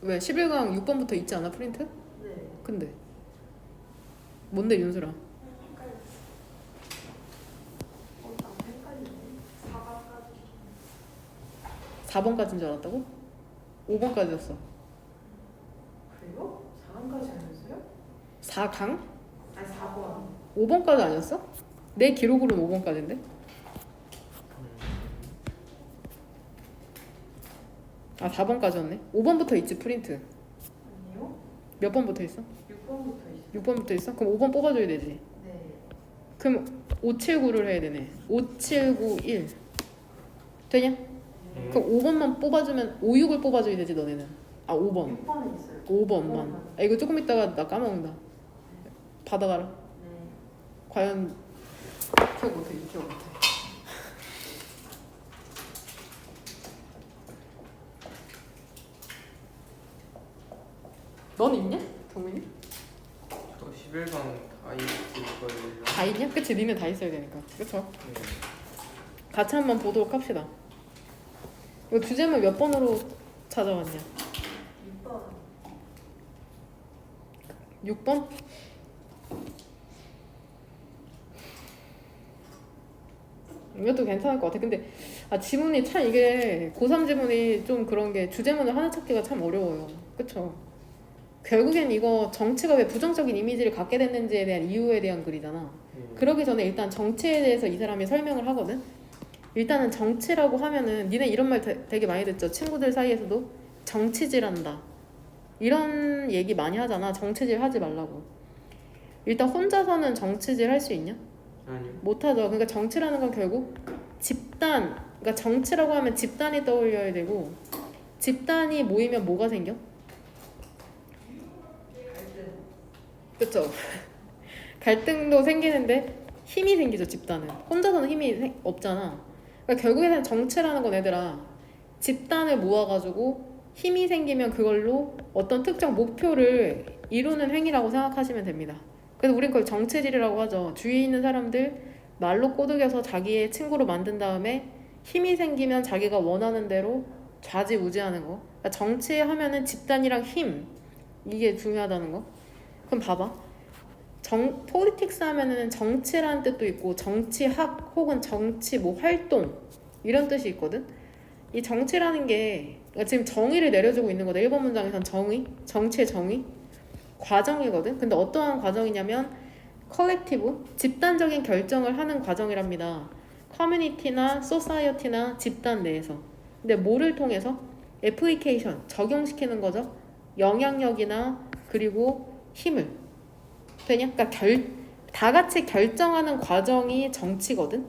왜 11강 6번부터 있지 않아 프린트? 네. 근데 뭔데 윤수라? 헷갈려. 나 헷갈리네. 4강까지. 4번까지인 줄 알았다고? 5번까지였어. 그래요? 4강까지 아니었어요? 4강? 아니 4번. 5번까지 아니었어? 내 기록으로는 5번까지인데? 아 4번까지였네. 5번부터 있지 프린트. 아니요? 몇 번부터 있어? 6번부터 있어요. 6번부터 있어? 그럼 5번 뽑아줘야 되지. 네. 그럼 579를 해야 되네. 5791 되냐? 그럼 5번만 뽑아주면 56을 뽑아줘야 되지 너네는. 아 5번. 6번은 있어요. 5번만. 아 이거 조금 있다가 나 까먹는다. 받아가라. 네. 과연 기억 못해. 기억 못해. 넌 있냐? 동민이? 저 11강 다 있을 거예요. 다 있냐? 그치 니네 다 있어야 되니까. 그쵸? 네. 같이 한번 보도록 합시다. 이거 주제문 몇 번으로 찾아왔냐? 6번. 6번? 이것도 괜찮을 것 같아. 근데 지문이 참 이게 고3 지문이 좀 그런 게 주제문을 하나 찾기가 참 어려워요. 그쵸? 결국엔 이거 정치가 왜 부정적인 이미지를 갖게 됐는지에 대한 이유에 대한 글이잖아. 그러기 전에 일단 정치에 대해서 이 사람이 설명을 하거든. 일단은 정치라고 하면은 니네 이런 말 되게 많이 듣죠. 친구들 사이에서도 정치질한다 이런 얘기 많이 하잖아. 정치질 하지 말라고. 일단 혼자서는 정치질 할 수 있냐? 아니요. 못하죠. 그러니까 정치라는 건 결국 집단, 그러니까 정치라고 하면 집단이 떠올려야 되고, 집단이 모이면 뭐가 생겨? 갈등. 그쵸? 갈등도 생기는데 힘이 생기죠. 집단은 혼자서는 힘이 없잖아. 그러니까 결국에는 정치라는 건 얘들아 집단을 모아가지고 힘이 생기면 그걸로 어떤 특정 목표를 이루는 행위라고 생각하시면 됩니다. 그래서 우린 그걸 정체질이라고 하죠. 주위에 있는 사람들 말로 꼬드겨서 자기의 친구로 만든 다음에 힘이 생기면 자기가 원하는 대로 좌지우지하는 거. 그러니까 정치하면은 집단이랑 힘 이게 중요하다는 거. 그럼 봐봐. 포리틱스 하면은 정치라는 뜻도 있고 정치학 혹은 정치 뭐 활동 이런 뜻이 있거든. 이 정치라는 게 그러니까 지금 정의를 내려주고 있는 거다. 1번 문장에선 정의, 정치의 정의 과정이거든. 근데 어떠한 과정이냐면 컬렉티브, 집단적인 결정을 하는 과정이랍니다. 커뮤니티나 소사이어티나 집단 내에서. 근데 뭐를 통해서? 애플리케이션, 적용시키는 거죠. 영향력이나 그리고 힘을. 되냐? 그러니까 다 같이 결정하는 과정이 정치거든.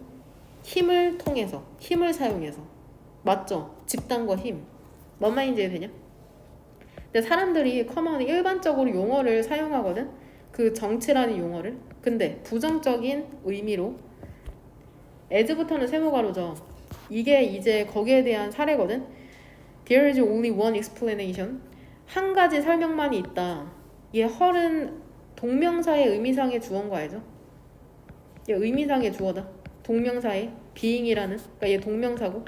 힘을 통해서, 힘을 사용해서. 맞죠? 집단과 힘. 뭔 말인지 되냐? 근데 사람들이 커먼이 일반적으로 용어를 사용하거든. 그 정치라는 용어를. 근데 부정적인 의미로 as부터는 세모가로죠. 이게 이제 거기에 대한 사례거든. There is only one explanation. 한 가지 설명만이 있다. 얘 헐은 동명사의 의미상의 주어인 거 알죠? 얘 의미상의 주어다. 동명사의 being이라는. 그러니까 얘 동명사고.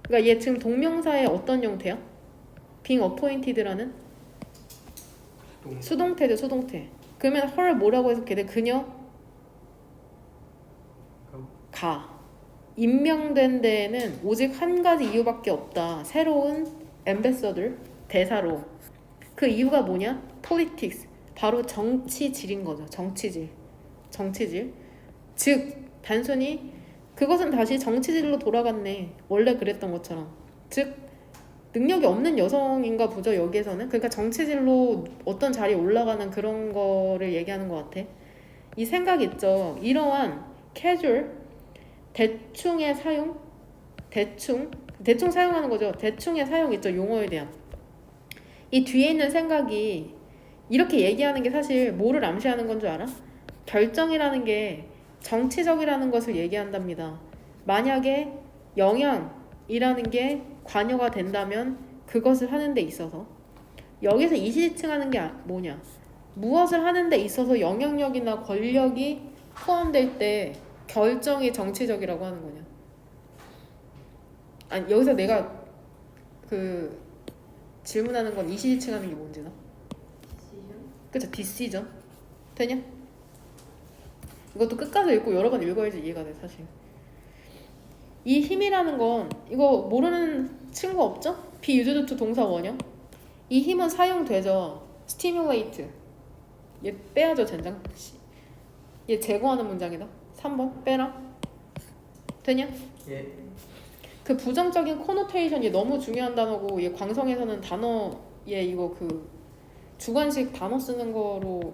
그러니까 얘 지금 동명사의 어떤 형태야? being appointed라는 수동태죠. 수동태. 그러면 her 뭐라고 해석해야 돼? 그녀? 가. 임명된 데에는 오직 한 가지 이유밖에 없다. 새로운 ambassador, 대사로. 그 이유가 뭐냐? politics. 바로 정치질인 거죠. 정치질. 정치질. 즉 단순히 그것은 다시 정치질로 돌아갔네. 원래 그랬던 것처럼. 즉 능력이 없는 여성인가 보죠. 여기에서는. 그러니까 정치질로 어떤 자리에 올라가는 그런 거를 얘기하는 것 같아. 이 생각 있죠. 이러한 casual, 대충의 사용, 대충 사용하는 거죠. 대충의 사용 있죠. 용어에 대한. 이 뒤에 있는 생각이 이렇게 얘기하는 게 사실 뭐를 암시하는 건 줄 알아? 결정이라는 게 정치적이라는 것을 얘기한답니다. 만약에 영향이라는 게 관여가 된다면 그것을 하는 데 있어서 여기서 이시지칭하는 게 뭐냐? 무엇을 하는 데 있어서 영향력이나 권력이 포함될 때 결정이 정치적이라고 하는 거냐? 아니 여기서 내가 그 질문하는 건 이시지칭하는 게 뭔지나. 디시전? 그쵸? 디시전. 되냐? 이것도 끝까지 읽고 여러 번 읽어야지 이해가 돼 사실. 이 힘이라는 건 이거 모르는 친구 없죠? 비유즈드 투 동사 원형. 이 힘은 사용되죠. stimulate. 얘 빼야죠 젠장. 얘 제거하는 문장이다. 3번 빼라. 되냐? 예. 그 부정적인 코노테이션이 너무 중요한 단어고 얘 광성에서는 단어에 이거 그 주관식 단어 쓰는 거로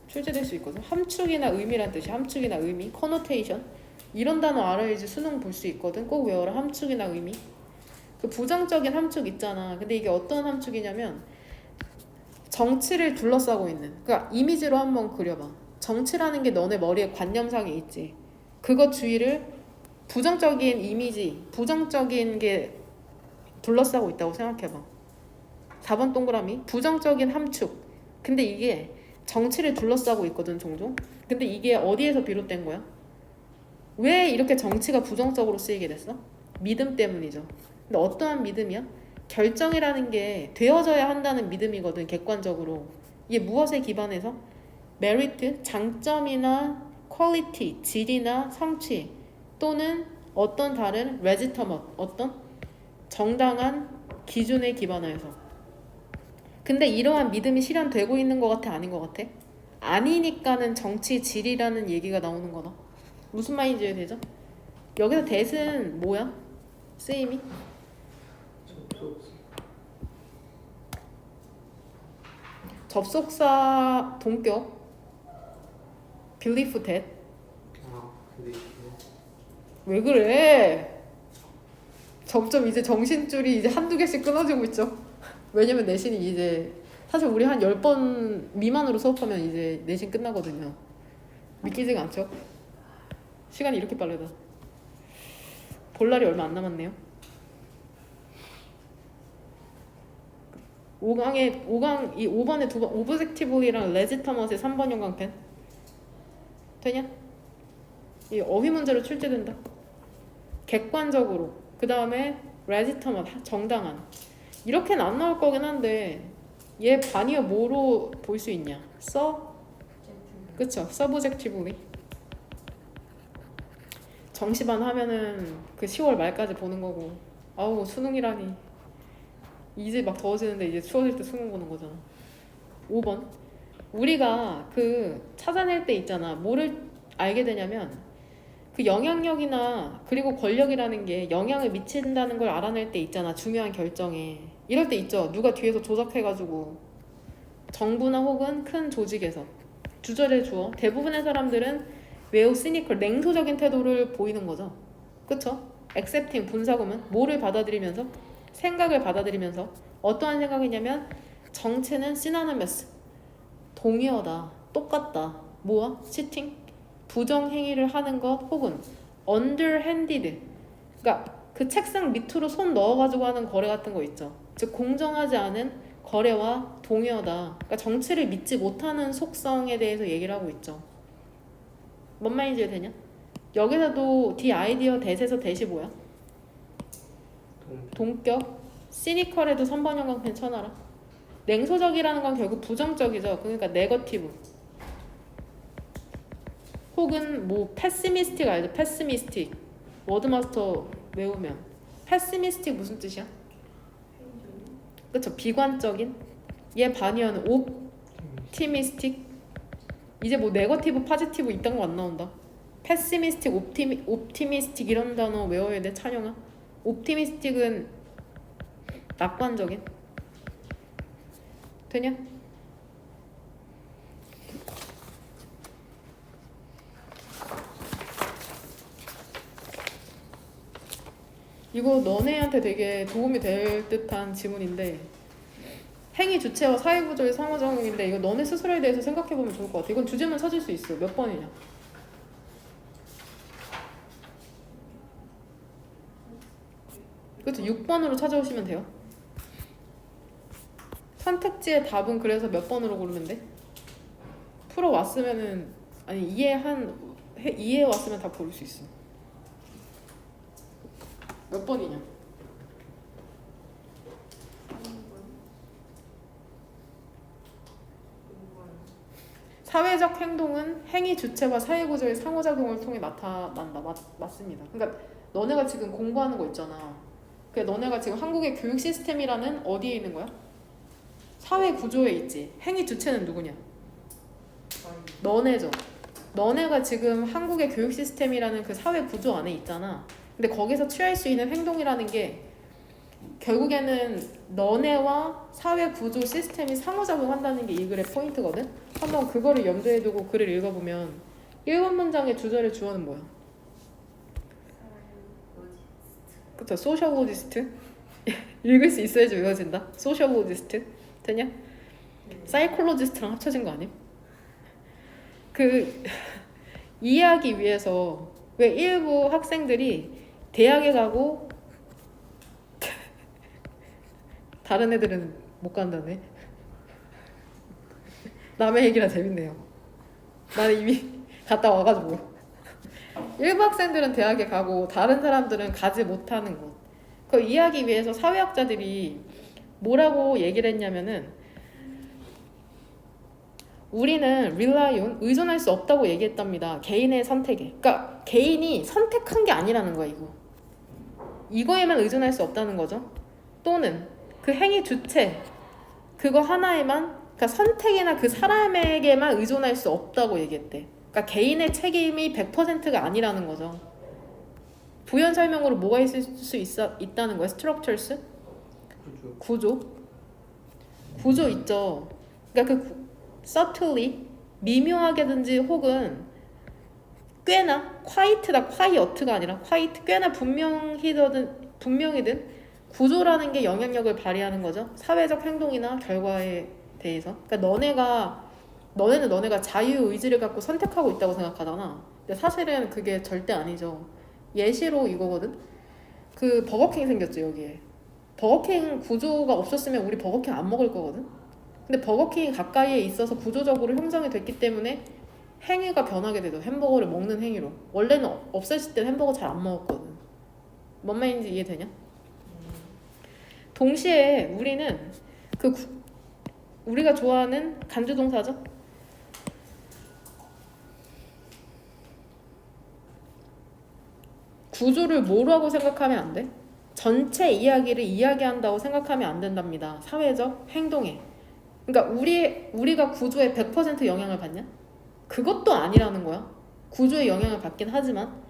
출제될 수 있거든. 함축이나 의미란 뜻이 함축이나 의미, 코노테이션 이런 단어 알아야지 수능 볼 수 있거든. 꼭 외워라. 함축이나 의미. 그 부정적인 함축 있잖아. 근데 이게 어떤 함축이냐면 정치를 둘러싸고 있는. 그러니까 이미지로 한번 그려봐. 정치라는 게 너네 머리에 관념상에 있지. 그것 주위를 부정적인 이미지, 부정적인 게 둘러싸고 있다고 생각해봐. 4번 동그라미. 부정적인 함축. 근데 이게 정치를 둘러싸고 있거든 종종. 근데 이게 어디에서 비롯된 거야? 왜 이렇게 정치가 부정적으로 쓰이게 됐어? 믿음 때문이죠. 근데 어떠한 믿음이야? 결정이라는 게 되어져야 한다는 믿음이거든 객관적으로. 이게 무엇에 기반해서? 메리트, 장점이나 퀄리티, 질이나 성취 또는 어떤 다른 레지터먼, 어떤 정당한 기준에 기반하여서. 근데 이러한 믿음이 실현되고 있는 것 같아? 아닌 것 같아? 아니니까는 정치 질이라는 얘기가 나오는 거다. 무슨 말인지 이해되죠? 여기서 대은 뭐야? 쓰임이? 접속사 동격 believe that. 아 근데 이게 왜 그래? 점점 이제 정신줄이 이제 한두 개씩 끊어지고 있죠. 왜냐면 내신이 이제 사실 우리 한 10번 미만으로 수업하면 이제 내신 끝나거든요. 믿기지가 않죠? 시간이 이렇게 빠르다. 볼 날이 얼마 안 남았네요. 5강 이 5번에 2번 오브젝티브이랑 레지터먼의 3번 형광펜 되냐? 이 어휘 문제로 출제된다. 객관적으로. 그 다음에 레지터먼 정당한. 이렇게는 안 나올 거긴 한데 얘 반이어 뭐로 볼 수 있냐? 그쵸? 서브젝티브리. 정시반 하면은 그 10월 말까지 보는 거고. 아우 수능이라니. 이제 막 더워지는데 이제 추워질 때 수능 보는 거잖아. 5번. 우리가 그 찾아낼 때 있잖아. 뭐를 알게 되냐면 그 영향력이나 그리고 권력이라는 게 영향을 미친다는 걸 알아낼 때 있잖아. 중요한 결정에. 이럴 때 있죠. 누가 뒤에서 조작해가지고 정부나 혹은 큰 조직에서 주저를 주어. 대부분의 사람들은 매우 시니컬, 냉소적인 태도를 보이는 거죠. 그쵸? accepting, 분사구문. 뭐를 받아들이면서? 생각을 받아들이면서. 어떠한 생각이냐면 정체는 synonymous, 동의어다, 똑같다. 뭐야? cheating, 부정행위를 하는 것 혹은 underhanded, 그러니까 그 책상 밑으로 손 넣어가지고 하는 거래 같은 거 있죠. 즉 공정하지 않은 거래와 동의어다. 그러니까 정치를 믿지 못하는 속성에 대해서 얘기를 하고 있죠. 뭔 말인지 되냐? 여기서도 D 아이디어 대에서 대시 뭐야? 동격. 시니컬에도 3번 형광펜 쳐놔라. 냉소적이라는 건 결국 부정적이죠. 그러니까 네거티브. 혹은 뭐 패시미스틱 알죠? 패시미스틱. 워드마스터 외우면 패시미스틱 무슨 뜻이야? 그쵸? 비관적인. 얘 반이어는 옵티미스틱. 이제 뭐 네거티브, 파지티브 이딴 거 안 나온다. 패시미스틱, 옵티미스틱 이런 단어 외워야 돼. 찬영아. 옵티미스틱은 낙관적인. 되냐? 이거 너네한테 되게 도움이 될 듯한 지문인데 행위 주체와 사회구조의 상호작용인데 이거 너네 스스로에 대해서 생각해보면 좋을 것 같아. 이건 주제만 찾을 수 있어. 몇 번이냐? 그렇죠. 6번으로 찾아오시면 돼요. 선택지의 답은 그래서 몇 번으로 고르면 돼? 풀어왔으면은 아니 이해해왔으면 다 고를 수 있어. 몇 번이냐? 사회적 행동은 행위 주체와 사회 구조의 상호작용을 통해 나타난다. 맞습니다. 그러니까 너네가 지금 공부하는 거 있잖아. 그러니까 너네가 지금 한국의 교육 시스템이라는 어디에 있는 거야? 사회 구조에 있지. 행위 주체는 누구냐? 너네죠. 너네가 지금 한국의 교육 시스템이라는 그 사회 구조 안에 있잖아. 근데 거기서 취할 수 있는 행동이라는 게 결국에는 너네와 사회 구조 시스템이 상호작용한다는 게 이 글의 포인트거든. 한번 그거를 염두에 두고 글을 읽어보면 1번 문장의 주절의 주어는 뭐야? 그쵸, 소셜로지스트. 읽을 수 있어야지 외워진다. 소셜로지스트 되냐? 사이콜로지스트랑 합쳐진 거 아님? 그 이해하기 위해서 왜 일부 학생들이 대학에 가고 다른 애들은 못 간다네. 남의 얘기라 재밌네요. 나는 이미 갔다 와가지고. 일부 학생들은 대학에 가고 다른 사람들은 가지 못하는 것. 그걸 이해하기 위해서 사회학자들이 뭐라고 얘기를 했냐면은 우리는 rely on, 의존할 수 없다고 얘기했답니다. 개인의 선택에. 그러니까 개인이 선택한 게 아니라는 거야, 이거. 이거에만 의존할 수 없다는 거죠. 또는 그 행위 주체, 그거 하나에만, 그러니까 선택이나 그 사람에게만 의존할 수 없다고 얘기했대. 그러니까 개인의 책임이 100%가 아니라는 거죠. 부연 설명으로 뭐가 있을 수 있다는 거야? structures? 그렇죠. 구조 있죠. 그러니까 그 subtly, 미묘하게든지 혹은 꽤나 quiet다, quiet가 아니라 quiet, 꽤나 분명히든 구조라는 게 영향력을 발휘하는 거죠. 사회적 행동이나 결과에 대해서. 그러니까 너네는 너네가 자유의지를 갖고 선택하고 있다고 생각하잖아. 근데 사실은 그게 절대 아니죠. 예시로 이거거든. 그 버거킹 생겼죠, 여기에. 버거킹 구조가 없었으면 우리 버거킹 안 먹을 거거든. 근데 버거킹이 가까이에 있어서 구조적으로 형성이 됐기 때문에 행위가 변하게 되죠. 햄버거를 먹는 행위로. 원래는 없었을 때 햄버거 잘 안 먹었거든. 뭔 말인지 이해되냐? 동시에 우리는 우리가 좋아하는 간주동사죠. 구조를 뭐라고 생각하면 안 돼? 전체 이야기를 이야기한다고 생각하면 안 된답니다. 사회적 행동에. 그러니까 우리가 구조에 100% 영향을 받냐? 그것도 아니라는 거야. 구조에 영향을 받긴 하지만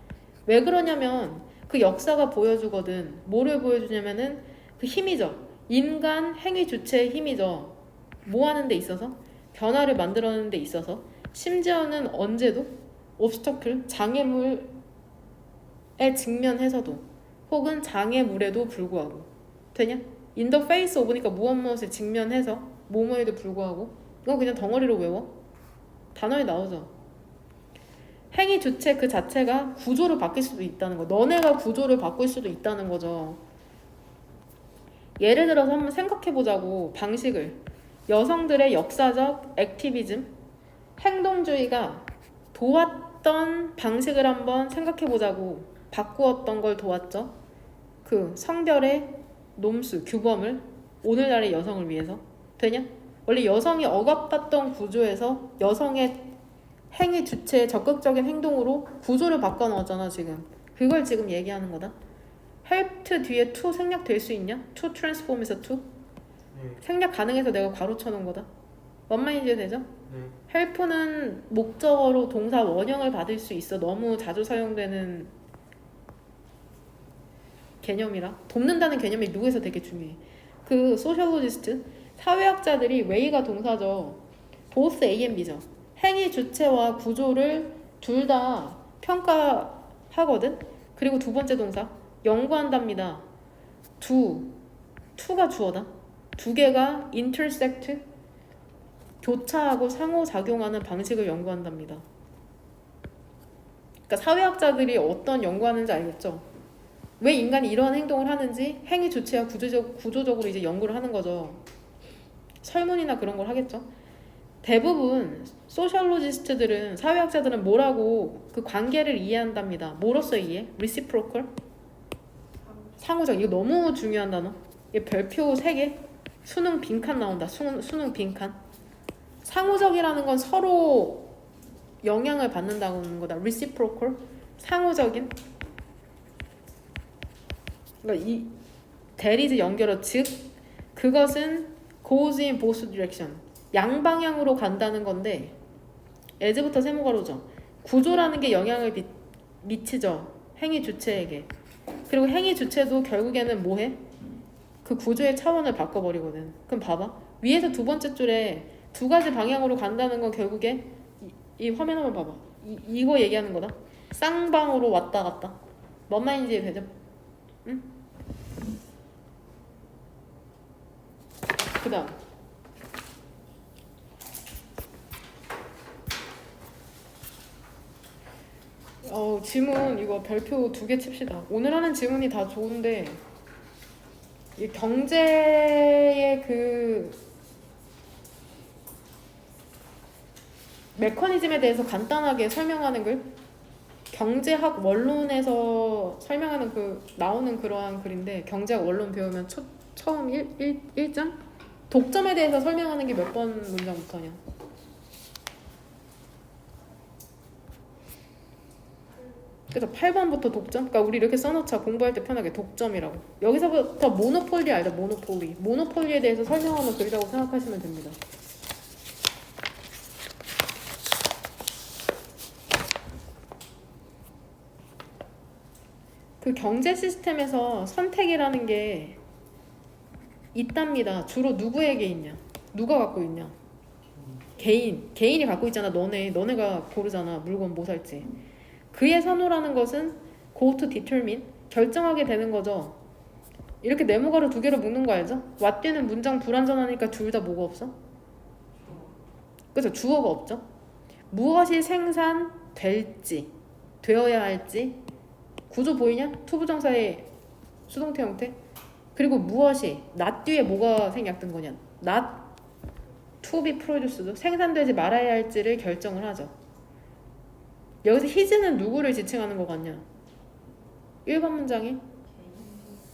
왜 그러냐면 그 역사가 보여주거든. 뭐를 보여주냐면은 그 힘이죠. 인간 행위 주체의 힘이죠. 뭐 하는 데 있어서? 변화를 만들어내는 데 있어서. 심지어는 언제도 옵스터클, 장애물에 직면해서도 혹은 장애물에도 불구하고. 되냐? In the face of니까 무엇에 직면해서 뭐뭐에도 불구하고. 이건 그냥 덩어리로 외워. 단어에 나오죠. 행위 주체 그 자체가 구조를 바뀔 수도 있다는 거. 너네가 구조를 바꿀 수도 있다는 거죠. 예를 들어서 한번 생각해보자고. 방식을. 여성들의 역사적 액티비즘, 행동주의가 도왔던 방식을 한번 생각해보자고. 바꾸었던 걸 도왔죠. 그 성별의 nom수, 규범을 오늘날의 여성을 위해서. 되냐? 원래 여성이 억압받던 구조에서 여성의 행위 주체의 적극적인 행동으로 구조를 바꿔 넣었잖아 지금. 그걸 지금 얘기하는 거다. helped 뒤에 to 생략될 수 있냐? to transform에서 to? 생략 가능해서 내가 괄호 쳐놓은 거다. 뭔 말인지 되죠? help는 목적어로 동사 원형을 받을 수 있어. 너무 자주 사용되는 개념이라. 돕는다는 개념이 미국에서 되게 중요해. 그 소셜로지스트 사회학자들이 way가 동사죠. both A and B죠. 행위 주체와 구조를 둘 다 평가하거든. 그리고 두 번째 동사 연구한답니다. to가 주어다. 두 개가 intersect 교차하고 상호작용하는 방식을 연구한답니다. 그러니까 사회학자들이 어떤 연구하는지 알겠죠? 왜 인간이 이러한 행동을 하는지 행위 주체와 구조적으로 이제 연구를 하는 거죠. 설문이나 그런 걸 하겠죠. 대부분 소셜로지스트들은 사회학자들은 뭐라고 그 관계를 이해한답니다. 뭐로써 이해? reciprocal? 상호적. 이거 너무 중요한 단어. 이게 별표 3개. 수능 빈칸 나온다. 수능 빈칸. 상호적이라는 건 서로 영향을 받는다는 거다. reciprocal, 상호적인. 그러니까 이 대리지 연결어 즉 그것은 goes in both direction, 양방향으로 간다는 건데 as부터 세모가로죠. 구조라는 게 영향을 미치죠. 행위 주체에게. 그리고 행위 주체도 결국에는 뭐해? 그 구조의 차원을 바꿔버리거든. 그럼 봐봐. 위에서 두 번째 줄에 두 가지 방향으로 간다는 건 결국에 이 화면 한번 봐봐. 이거 얘기하는 거다. 쌍방으로 왔다 갔다. 뭔 말인지 되죠? 응? 그 다음 지문 이거 별표 2개 칩시다. 오늘 하는 지문이 다 좋은데 이 경제의 그 메커니즘에 대해서 간단하게 설명하는 글, 경제학 원론에서 설명하는 그 나오는 그러한 글인데 경제학 원론 배우면 처음 1장 독점에 대해서 설명하는 게 몇 번 문장부터냐? 그래서 8번부터 독점? 그러니까 우리 이렇게 써놓자. 공부할 때 편하게 독점이라고. 여기서부터 모노폴리 알죠? 모노폴리. 모노폴리에 대해서 설명하는 글이라고 생각하시면 됩니다. 그 경제 시스템에서 선택이라는 게 있답니다. 주로 누구에게 있냐? 누가 갖고 있냐? 개인이 갖고 있잖아. 너네가 고르잖아. 물건 뭐 살지. 그의 선호라는 것은 go to determine, 결정하게 되는 거죠. 이렇게 네모가로 2개로 묶는 거 알죠? 왓뒤는 문장 불완전하니까 둘 다 뭐가 없어? 그죠? 주어가 없죠? 무엇이 생산될지, 되어야 할지. 구조 보이냐? 투부정사의 수동태 형태. 그리고 무엇이 not 뒤에 뭐가 생략된 거냐? not to be produced, 생산되지 말아야 할지를 결정을 하죠. 여기서 his는 누구를 지칭하는 것 같냐? 1번 문장이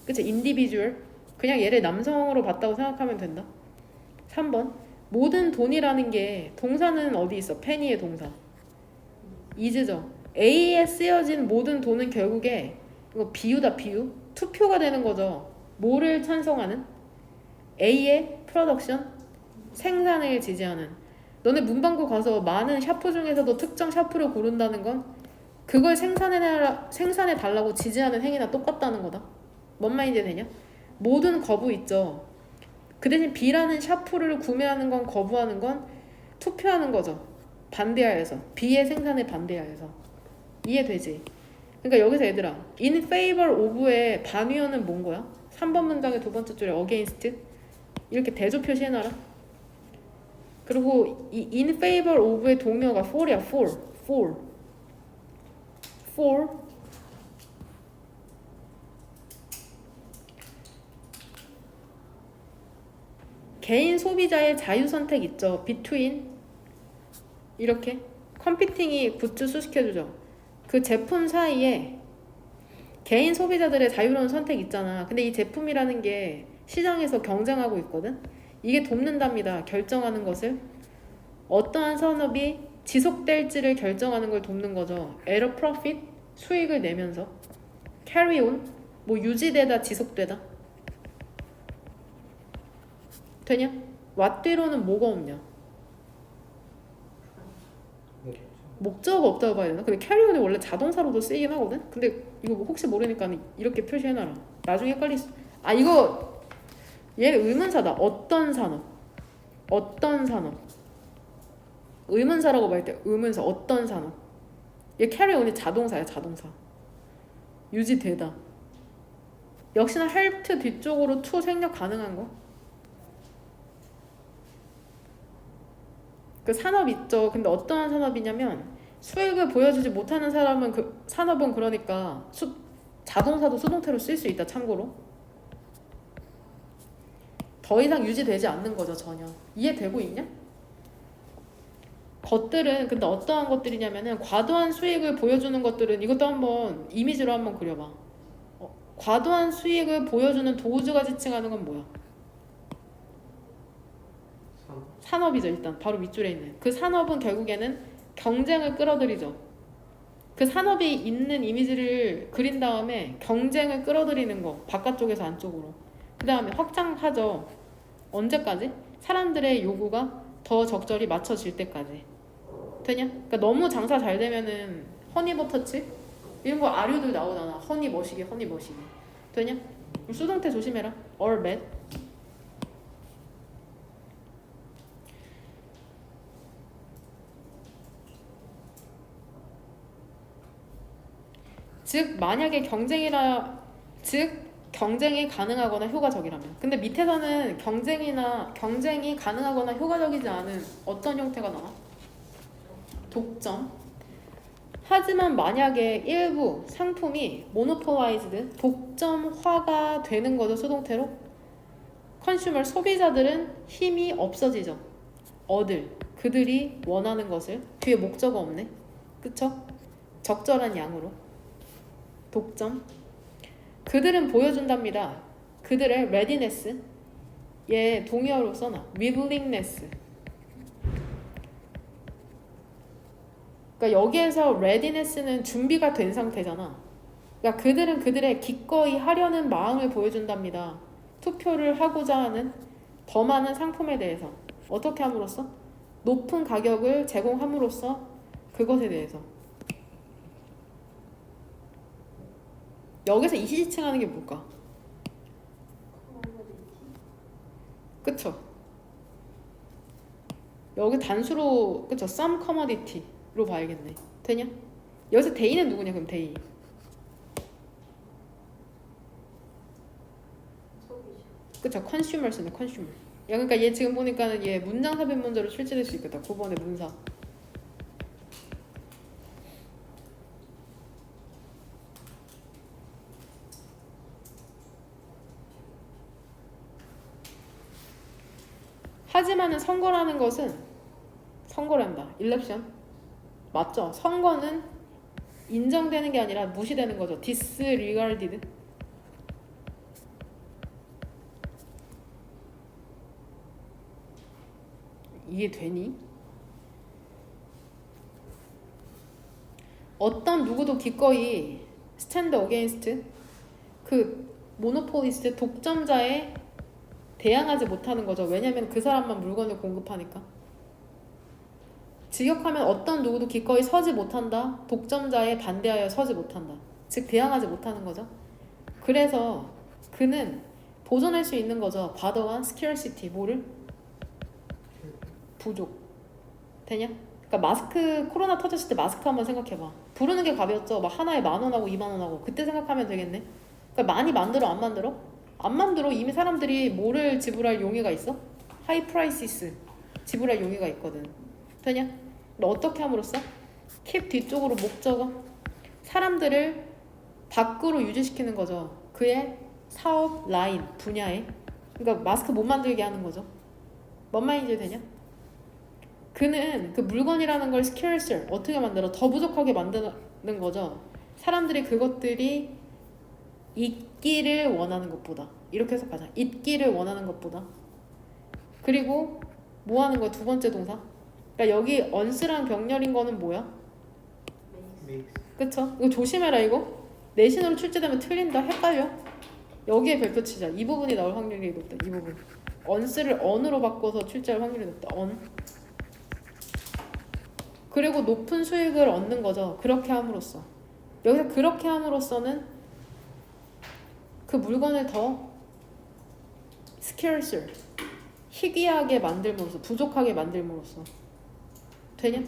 그치? individual. 그냥 얘를 남성으로 봤다고 생각하면 된다. 3번 모든 돈이라는 게 동사는 어디 있어? penny의 동사 is죠. A에 쓰여진 모든 돈은 결국에 이거 비유다. 비유. 투표가 되는 거죠. 뭐를 찬성하는? A의 프로덕션, 생산을 지지하는. 너네 문방구 가서 많은 샤프 중에서도 특정 샤프를 고른다는 건 그걸 생산해 달라고 지지하는 행위나 똑같다는 거다. 뭔 말인지 되냐? 모든 거부 있죠. 그 대신 B라는 샤프를 구매하는 건, 거부하는 건 투표하는 거죠. 반대하여서. B의 생산에 반대하여서. 이해되지? 그러니까 여기서 얘들아 in favor of의 반위어는 뭔 거야? 3번 문장의 두 번째 줄에 against 이렇게 대조 표시해놔라. 그리고 이 in favor of의 동명어가 for이야. for 개인 소비자의 자유 선택 있죠. between 이렇게 컴피팅이 굿즈 수식해주죠. 그 제품 사이에 개인 소비자들의 자유로운 선택 있잖아. 근데 이 제품이라는 게 시장에서 경쟁하고 있거든. 이게 돕는답니다. 결정하는 것을. 어떠한 산업이 지속될지를 결정하는 걸 돕는 거죠. at a profit, 수익을 내면서. carry on, 뭐 유지되다, 지속되다. 되냐? what 뒤로는 뭐가 없냐? 목적어가 없다고 봐야 되나? 근데 carry on이 원래 자동사로도 쓰이긴 하거든? 근데 이거 뭐 혹시 모르니까 이렇게 표시해놔라. 나중에 헷갈릴 수... 이거 얘는 의문사다. 어떤 산업. 의문사라고 말할 때 의문사 어떤 산업. 얘 carry on이 자동사야. 자동사. 유지되다. 역시나 helped 뒤쪽으로 to 생략 가능한 거. 그 산업 있죠. 근데 어떠한 산업이냐면 수익을 보여주지 못하는 산업은 그러니까 자동사도 수동태로 쓸 수 있다. 참고로. 더 이상 유지되지 않는 거죠. 전혀. 이해되고 있냐? 것들은 근데 어떠한 것들이냐면은 과도한 수익을 보여주는 것들은 이것도 한번 이미지로 한번 그려봐. 과도한 수익을 보여주는 도주가 지칭하는 건 뭐야? 산업이죠. 일단 바로 밑줄에 있는 그 산업은 결국에는 경쟁을 끌어들이죠. 그 산업이 있는 이미지를 그린 다음에 경쟁을 끌어들이는 거 바깥쪽에서 안쪽으로 그 다음에 확장하죠. 언제까지? 사람들의 요구가 더 적절히 맞춰질 때까지. 되냐? 그러니까 너무 장사 잘 되면은 허니버터칩 이런 거 아류들 나오잖아. 허니머시기 허니머시기. 되냐? 수동태 조심해라. or bad. 즉 만약에 경쟁이 가능하거나 효과적이라면. 근데 밑에서는 경쟁이 가능하거나 효과적이지 않은 어떤 형태가 나와? 독점. 하지만 만약에 일부 상품이 모노폴라이즈드 독점화가 되는 거죠. 수동태로. 컨슈머 소비자들은 힘이 없어지죠. 그들이 원하는 것을. 뒤에 목적어 없네. 그쵸? 적절한 양으로. 독점. 그들은 보여준답니다. 그들의 readiness. 얘 동의어로 써놔. willingness. 그러니까 여기에서 readiness는 준비가 된 상태잖아. 그러니까 그들은 그들의 기꺼이 하려는 마음을 보여준답니다. 투표를 하고자 하는 더 많은 상품에 대해서. 어떻게 함으로써? 높은 가격을 제공함으로써 그것에 대해서. 여기서 이시지칭 하는 게 뭘까? 그쵸? 여기 단수로 그쵸? some commodity로 봐야겠네. 되냐? 여기서 대의는 누구냐 그럼 대의. 그쵸? consumers는 consumer. 야, 그러니까 얘 지금 보니까는 얘 문장 삽입 문제로 출제될 수 있겠다. 9번의 문사. 하지만은 선거라는 것은 선거란다. 일렉션 맞죠? 선거는 인정되는 게 아니라 무시되는 거죠. disregarded. 이게 되니? 어떤 누구도 기꺼이 stand against 그 모노폴리스트 독점자의 대항하지 못하는 거죠. 왜냐면 그 사람만 물건을 공급하니까. 직역하면 어떤 누구도 기꺼이 서지 못한다. 독점자에 반대하여 서지 못한다. 즉 대항하지 못하는 거죠. 그래서 그는 보존할 수 있는 거죠. 과도한 scarcity. 뭐를? 부족. 되냐? 그러니까 마스크 코로나 터졌을 때 마스크 한번 생각해봐. 부르는 게 값이었죠. 막 하나에 10,000원하고 20,000원하고 그때 생각하면 되겠네. 그러니까 많이 만들어 안 만들어? 안 만들어. 이미 사람들이 뭐를 지불할 용의가 있어? 하이 프라이시스 지불할 용의가 있거든. 되냐? 근데 어떻게 함으로써? 캡 뒤쪽으로 목적어 사람들을 밖으로 유지시키는 거죠. 그의 사업 라인 분야에. 그러니까 마스크 못 만들게 하는 거죠. 뭔 말인지 되냐? 그는 그 물건이라는 걸 scarcer 어떻게 만들어? 더 부족하게 만드는 거죠. 사람들이 그것들이 있기를 원하는 것보다. 이렇게 해석하자. 있기를 원하는 것보다. 그리고 뭐 하는 거야? 두 번째 동사. 그러니까 여기 언스랑 병렬인 거는 뭐야? 그쵸? 이거 조심해라 이거. 내신으로 출제되면 틀린다. 헷갈려. 여기에 별표 치자. 이 부분이 나올 확률이 높다. 이 부분. 언스를 언으로 바꿔서 출제할 확률이 높다. 언. 그리고 높은 수익을 얻는 거죠. 그렇게 함으로써. 여기서 그렇게 함으로써는 그 물건을 더 scarcer 희귀하게 만들므로써 부족하게 만들므로써. 되냐?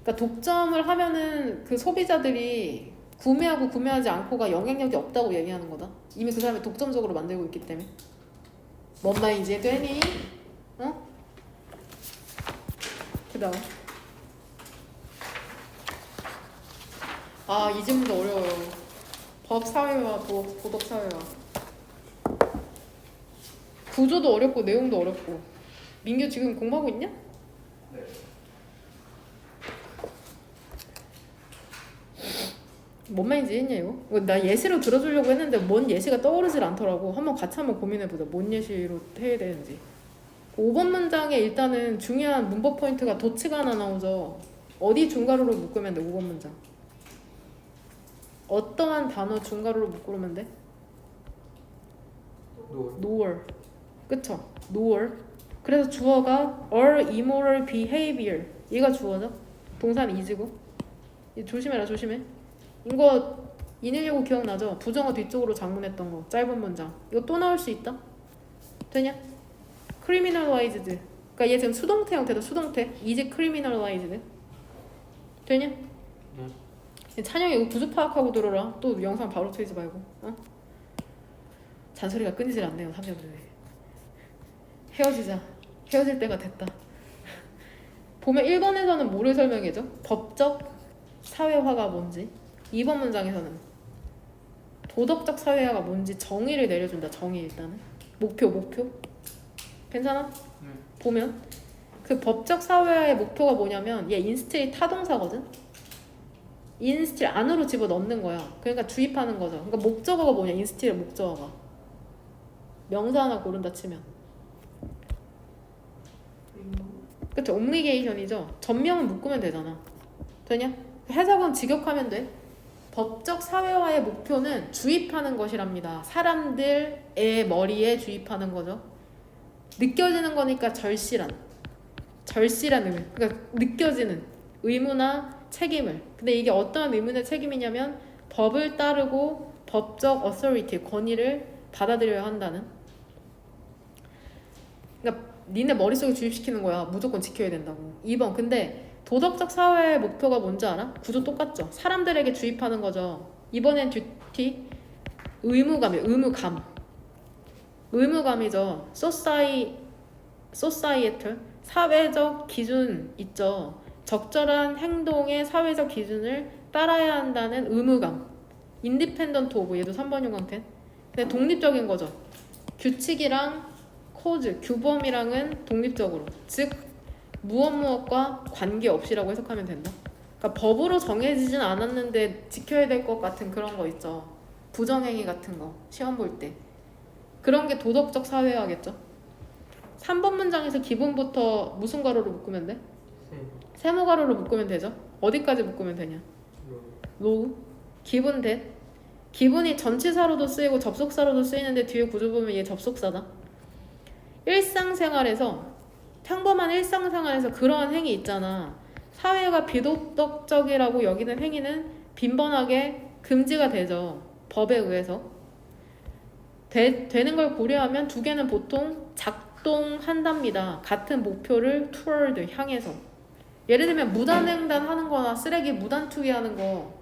그러니까 독점을 하면은 그 소비자들이 구매하고 구매하지 않고가 영향력이 없다고 얘기하는 거다. 이미 그 사람이 독점적으로 만들고 있기 때문에. 뭔 말인지 되니? 어? 그 다음 이 질문도 어려워요. 법 사회와 도덕 사회와 구조도 어렵고 내용도 어렵고. 민규 지금 공부하고 있냐? 네. 뭔 말인지 했냐 이거? 나 예시로 들어주려고 했는데 뭔 예시가 떠오르질 않더라고. 한번 같이 한번 고민해보자. 뭔 예시로 해야 되는지. 5번 문장에 일단은 중요한 문법 포인트가 도치가 하나 나오죠. 어디 중괄호로 묶으면 돼? 5번 문장. 어떠한 단어 중괄호로 묶으면 돼? 노. nor. 그쵸? nor. 그래서 주어가 or immoral behavior. 얘가 주어죠. 동사는 is고. 조심해라 조심해. 이거 216 기억나죠? 부정어 뒤쪽으로 장문했던 거. 짧은 문장. 이거 또 나올 수 있다? 되냐? criminalized. 그러니까 얘 지금 수동태 형태다. 수동태. is criminalized. 되냐? 네. 찬영이 이거 구조 파악하고 들어라. 또 영상 바로 틀지 말고. 어? 잔소리가 끊이질 않네요. 3년 후에. 헤어지자. 헤어질 때가 됐다. 보면 1번에서는 뭐를 설명해줘? 법적 사회화가 뭔지. 2번 문장에서는 도덕적 사회화가 뭔지 정의를 내려준다. 정의 일단은. 목표. 괜찮아? 네. 보면 그 법적 사회화의 목표가 뭐냐면 얘 인스틸이 타동사거든. 인스틸 안으로 집어넣는 거야. 그러니까 주입하는 거죠. 그러니까 목적어가 뭐냐? 인스틸의 목적어가 명사 하나 고른다 치면 그쵸? 오블리게이션이죠. 전명은 묶으면 되잖아. 되냐? 해석은 직역하면 돼. 법적 사회화의 목표는 주입하는 것이랍니다. 사람들의 머리에 주입하는 거죠. 느껴지는 거니까 절실한 의미. 그러니까 느껴지는 의무나 책임을. 근데 이게 어떠한 의무나 책임이냐면 법을 따르고 법적 authority, 권위를 받아들여야 한다는. 그러니까 니네 머릿속에 주입시키는 거야. 무조건 지켜야 된다고. 2번. 근데 도덕적 사회의 목표가 뭔지 알아? 구조 똑같죠. 사람들에게 주입하는 거죠. 이번엔 duty, 의무감이에요. 의무감이죠. societal, 사회적 기준 있죠. 적절한 행동의 사회적 기준을 따라야 한다는 의무감. independent of, 얘도 3번 형광펜. 근데 독립적인 거죠. 규칙이랑 코즈, 규범이랑은 독립적으로. 즉 무엇과 관계없이라고 해석하면 된다. 그러니까 법으로 정해지진 않았는데 지켜야 될 것 같은 그런 거 있죠. 부정행위 같은 거 시험 볼 때. 그런 게 도덕적 사회화겠죠. 3번 문장에서 기본부터 무슨 가로로 묶으면 돼? 세모 가로로 묶으면 되죠. 어디까지 묶으면 되냐? 로우. 기본 that. 기본이 전치사로도 쓰이고 접속사로도 쓰이는데 뒤에 구조 보면 얘 접속사다. 일상생활에서 평범한 일상생활에서 그러한 행위 있잖아. 사회가 비도덕적이라고 여기는 행위는 빈번하게 금지가 되죠. 법에 의해서. 되는 걸 고려하면 두 개는 보통 작동한답니다. 같은 목표를 toward, 향해서. 예를 들면 무단횡단 하는 거나 쓰레기 무단 투기하는 거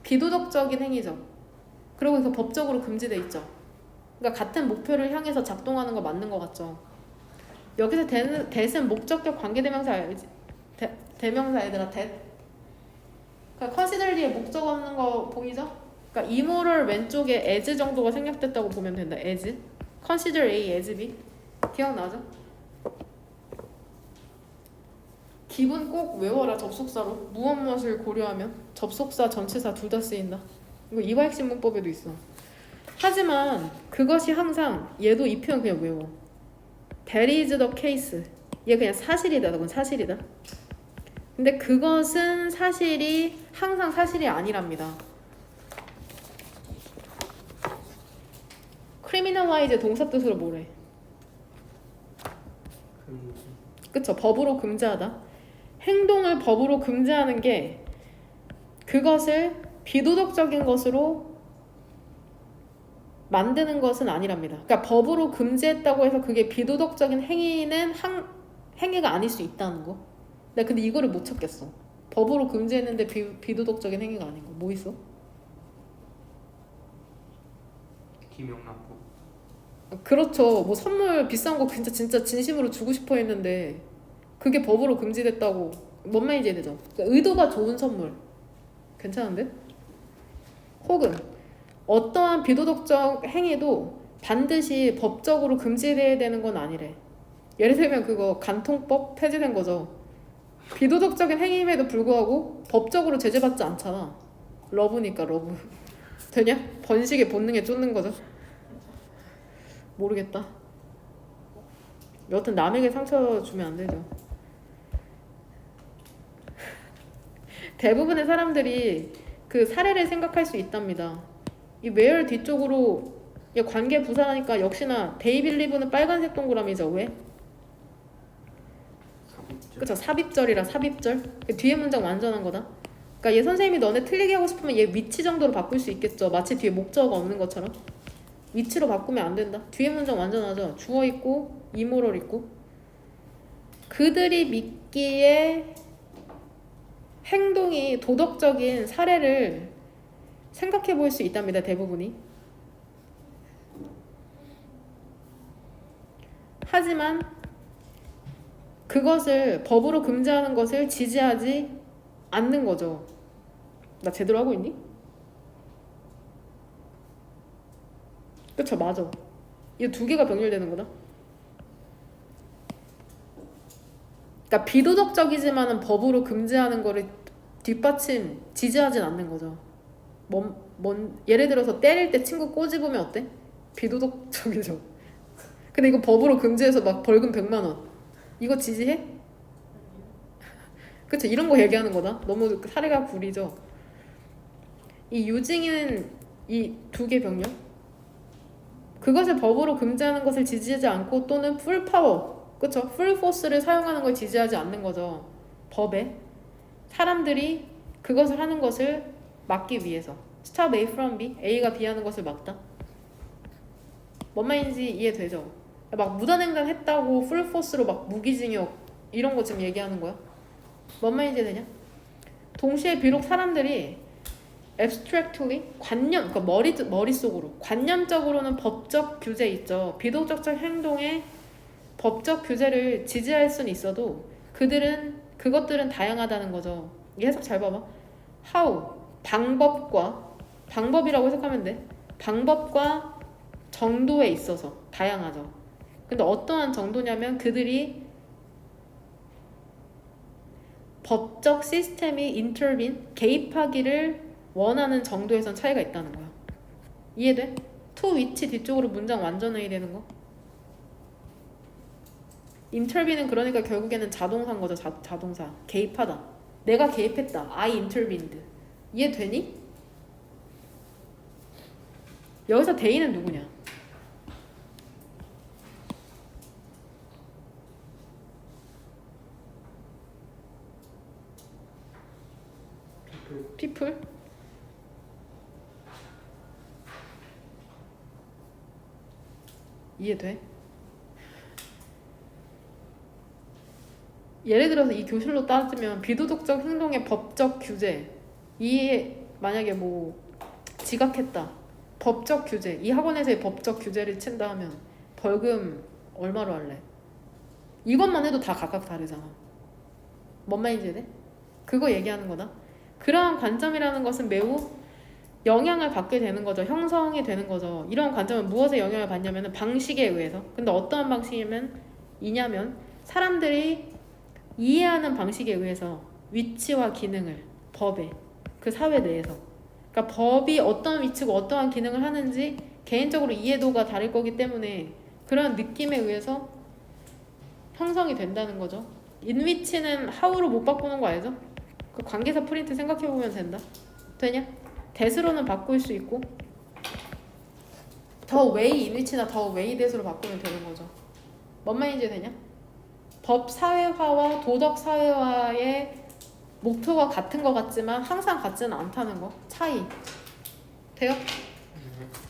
비도덕적인 행위죠. 그리고 이거 법적으로 금지돼 있죠. 그러니까 같은 목표를 향해서 작동하는 거 맞는 거 같죠. 여기서 that은 목적격 관계대명사 알지? 대명사 얘들아 that. 그러니까 consider 뒤에 목적 없는 거 보이죠? 그러니까 immoral 왼쪽에 as 정도가 생략됐다고 보면 된다. as. consider A, as B. 기억나죠? 기본 꼭 외워라. 접속사로. 무엇을 고려하면 접속사, 전치사 둘 다 쓰인다. 이거 이화핵심 문법에도 있어. 하지만 그것이 항상 얘도 이 표현 그냥 외워. That is the case. 얘 그냥 사실이다. 그건 사실이다. 근데 그것은 사실이 항상 사실이 아니랍니다. criminalize 동사 뜻으로 뭐래? 그쵸? 법으로 금지하다. 행동을 법으로 금지하는 게 그것을 비도덕적인 것으로 만드는 것은 아니랍니다. 그러니까 법으로 금지했다고 해서 그게 비도덕적인 행위가 아닐 수 있다는 거. 근데 이거를 못 찾겠어. 법으로 금지했는데 비도덕적인 행위가 아닌 거. 뭐 있어? 기명 나쁘고. 그렇죠. 뭐 선물 비싼 거 진짜 진심으로 주고 싶어 했는데 그게 법으로 금지됐다고. 뭔 말인지 이해되죠? 그러니까 의도가 좋은 선물. 괜찮은데? 혹은 어떠한 비도덕적 행위도 반드시 법적으로 금지돼야 되는 건 아니래. 예를 들면 그거 간통법 폐지된 거죠. 비도덕적인 행위임에도 불구하고 법적으로 제재받지 않잖아. 러브니까 러브. 되냐? 번식의 본능에 쫓는 거죠. 모르겠다. 여튼 남에게 상처 주면 안 되죠. 대부분의 사람들이 그 사례를 생각할 수 있답니다. 이 where 뒤쪽으로 이 관계 부사하니까 역시나 they believe는 빨간색 동그라미죠. 왜? 그쵸, 삽입절이라 삽입절. 뒤에 문장 완전한 거다. 그러니까 얘 선생님이 너네 틀리게 하고 싶으면 얘 위치 정도로 바꿀 수 있겠죠. 마치 뒤에 목적어가 없는 것처럼. 위치로 바꾸면 안 된다. 뒤에 문장 완전하죠. 주어 있고 이모럴 있고. 그들이 믿기에 행동이 도덕적인 사례를 생각해 볼 수 있답니다. 대부분이. 하지만 그것을 법으로 금지하는 것을 지지하지 않는 거죠. 나 제대로 하고 있니? 그쵸, 맞아. 이 두 개가 병렬되는 거다. 그러니까 비도덕적이지만은 법으로 금지하는 거를 뒷받침 지지하진 않는 거죠. 예를 들어서 때릴 때 친구 꼬집으면 어때? 비도덕적이죠. 근데 이거 법으로 금지해서 막 벌금 100만 원. 이거 지지해? 그쵸, 이런 거 얘기하는 거다. 너무 사례가 구리죠. 이 유징은 이 두 개 병렬. 그것을 법으로 금지하는 것을 지지하지 않고 또는 풀 파워, 그쵸? 풀 포스를 사용하는 걸 지지하지 않는 거죠. 법에. 사람들이 그것을 하는 것을 막기 위해서. Stop A from B. A가 B 하는 것을 막다. 뭔 말인지 이해되죠? 막 무단횡단 했다고 풀 포스로 막 무기징역 이런 거 지금 얘기하는 거야? 뭔 말인지 되냐? 동시에 비록 사람들이 abstractly 관념, 그러니까 머릿속으로 관념적으로는 법적 규제 있죠. 비도덕적 행동에 법적 규제를 지지할 수는 있어도 그것들은 다양하다는 거죠. 이 해석 잘 봐봐. how 방법이라고 해석하면 돼. 방법과 정도에 있어서 다양하죠. 근데 어떠한 정도냐면 그들이 법적 시스템이 intervene 개입하기를 원하는 정도에선 차이가 있다는 거야. 이해돼? to 위치 뒤쪽으로 문장 완전해야 되는 거. intervene은 그러니까 결국에는 자동사인 거죠. 자동사. 개입하다. 내가 개입했다. I intervened. 이해되니? 여기서 they는 누구냐? people? 이해돼? 예를 들어서 이 교실로 따지면 비도덕적 행동의 법적 규제 만약에 뭐 지각했다 법적 규제 이 학원에서의 법적 규제를 친다 하면 벌금 얼마로 할래? 이것만 해도 다 각각 다르잖아. 뭔 말인지 돼? 그거 얘기하는 거다. 그러한 관점이라는 것은 매우 영향을 받게 되는 거죠. 형성이 되는 거죠. 이런 관점은 무엇에 영향을 받냐면 방식에 의해서. 근데 어떠한 방식이냐면 사람들이 이해하는 방식에 의해서 위치와 기능을 법에 그 사회 내에서 그러니까 법이 어떤 위치고 어떠한 기능을 하는지 개인적으로 이해도가 다를 거기 때문에 그런 느낌에 의해서 형성이 된다는 거죠. 인위치는 how로 못 바꾸는 거 알죠? 그 관계사 프린트 생각해보면 된다. 되냐? that으로는 바꿀 수 있고 the way 인위치나 the way that으로 바꾸면 되는 거죠. 뭔 말인지 되냐? 법 사회화와 도덕 사회화의 목표가 같은 것 같지만 항상 같지는 않다는 거. 차이. 돼요?